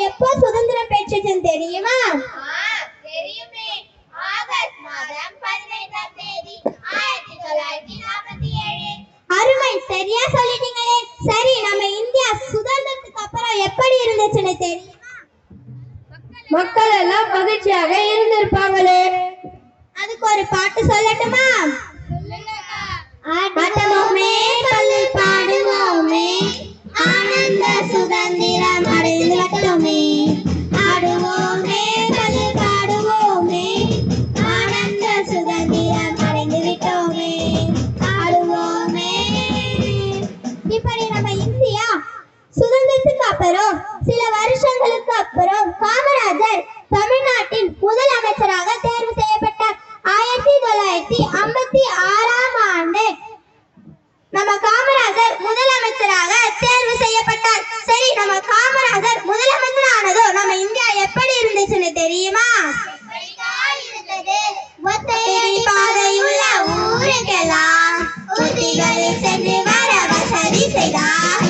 எப்போ சுதந்திரம் பெற்றுச்சுன்னு தெரியுமா? தெரியுமே. ஆகஸ்ட் மாதம் 15ஆம் தேதி 1947. அருமை, சரியா சொல்லிட்டீங்களே. சரி, நம்ம இந்தியா சுதந்திரத்துக்கு அப்புறம் எப்படி இருந்துச்சுன்னு தெரியுமா? மக்கள் எல்லாம் மகிழ்ச்சியாக இருந்திருப்பாங்களே. அதுக்கு ஒரு பாட்டு சொல்லட்டுமா? ஆட்டமோமே கல்லில் பாடுவோமே, ஆனந்த சுதந்திரம் அடைந்து விட்டோமே. ஆடுவோமே கல்லில் பாடுவோமே, ஆனந்த சுதந்திரம் அடைந்து விட்டோமே. ஆடுவோமே. இப்படி நம்ம இந்தியா சுதந்திரத்துக்கு அப்புறம் சில வருஷங்களுக்கு அப்புறம் காமராஜர் தமிழ்நாட்டின் முதலமைச்சராக தேர்வு செய்யப்பட்டார். 1956ஆம் ஆண்டு நம்ம காமராஜர் முதலமைச்சராக தேர்வு செய்யப்பட்டார். சரி, நம்ம காமராஜர் முதலமைச்சர் ஆனதும் நம்ம இந்தியா எப்படி இருந்துச்சுன்னு தெரியுமா? ஒத்தையடி பாதையுள்ள ஊருக்கெல்லாம் ஊர்திகளில் சென்று வர வசதி செய்தார்.